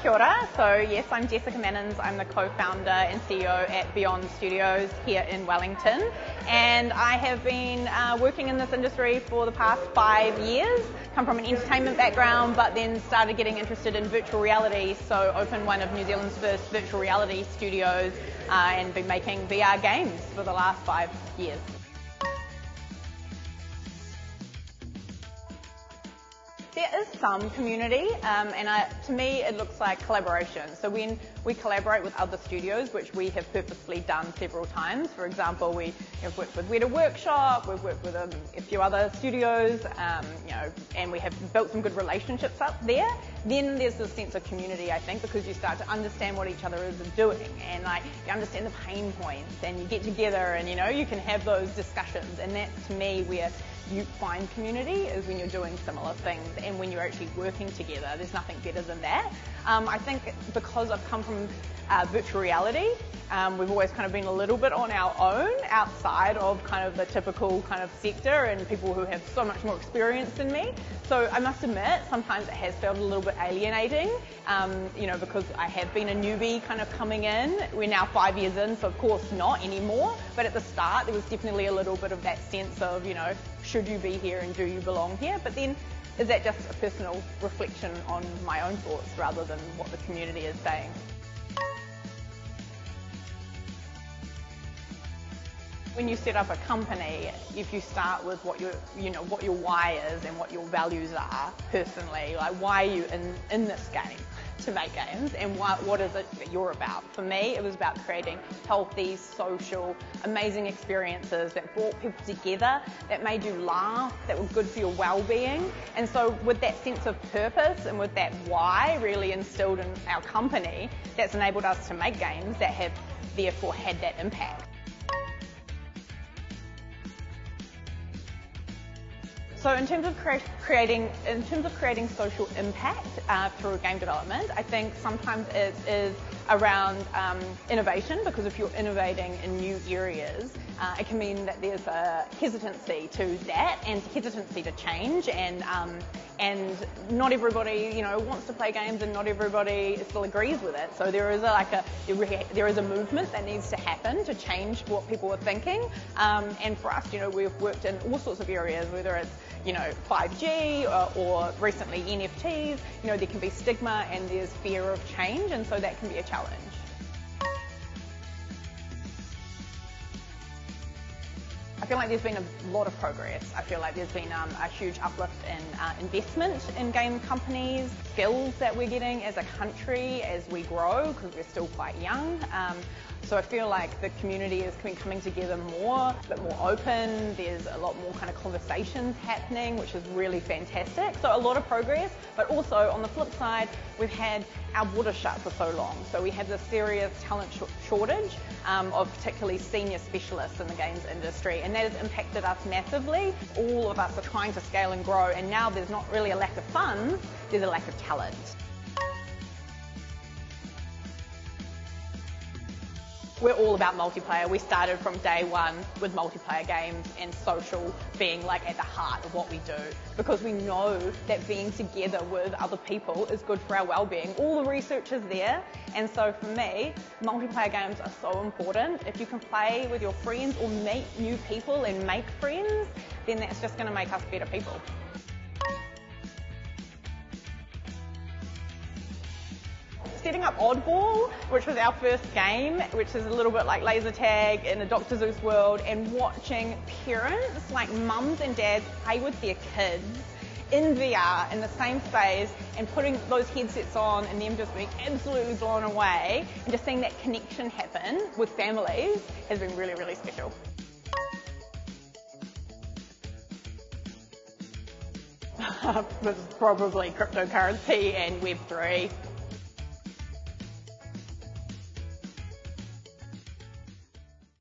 Kia ora. So yes, I'm Jessica Manins. I'm the co-founder and CEO at Beyond Studios here in Wellington, and I have been working in this industry for the past 5 years. Come from an entertainment background, but then started getting interested in virtual reality, so opened one of New Zealand's first virtual reality studios and been making VR games for the last 5 years. There is some community, and to me it looks like collaboration. So when we collaborate with other studios, which we have purposely done several times, for example, we have worked with Weta Workshop, we've worked with a few other studios, and we have built some good relationships up there. Then there's this sense of community, I think, because you start to understand what each other is doing, and you understand the pain points, and you get together, and you can have those discussions, and that's to me where you find community, is when you're doing similar things and when you're actually working together. There's nothing better than that. I think because I've come from virtual reality, we've always kind of been a little bit on our own outside of kind of the typical kind of sector and people who have so much more experience than me. So I must admit, sometimes it has felt a little bit alienating, because I have been a newbie kind of coming in. We're now 5 years in, so of course not anymore. But at the start, there was definitely a little bit of that sense of, should you be here and do you belong here? But then, is that just a personal reflection on my own thoughts rather than what the community is saying? When you set up a company, if you start with what your why is and what your values are personally, like why are you in this game to make games, and what is it that you're about? For me, it was about creating healthy, social, amazing experiences that brought people together, that made you laugh, that were good for your well-being. And so with that sense of purpose and with that why really instilled in our company, that's enabled us to make games that have therefore had that impact. So in terms of creating social impact through game development, I think sometimes it is around innovation, because if you're innovating in new areas, it can mean that there's a hesitancy to that and hesitancy to change, and not everybody wants to play games, and not everybody still agrees with it. So there is there is a movement that needs to happen to change what people are thinking. And for us, we've worked in all sorts of areas, whether it's 5G or recently NFTs. There can be stigma and there's fear of change, and so that can be a challenge. I feel like there's been a lot of progress. I feel like there's been a huge uplift in investment in game companies, skills that we're getting as a country as we grow, because we're still quite young. So I feel like the community is coming together more, a bit more open. There's a lot more kind of conversations happening, which is really fantastic. So a lot of progress, but also on the flip side, we've had our border shut for so long. So we have this serious talent shortage of particularly senior specialists in the games industry, and that has impacted us massively. All of us are trying to scale and grow, and now there's not really a lack of funds, there's a lack of talent. We're all about multiplayer. We started from day one with multiplayer games and social being at the heart of what we do, because we know that being together with other people is good for our well-being. All the research is there, and so for me, multiplayer games are so important. If you can play with your friends or meet new people and make friends, then that's just going to make us better people. Setting up Oddball, which was our first game, which is a little bit like laser tag in a Dr. Seuss world, and watching parents, like mums and dads, play with their kids in VR in the same space and putting those headsets on and them just being absolutely blown away, and just seeing that connection happen with families has been really, really special. Probably cryptocurrency and Web3.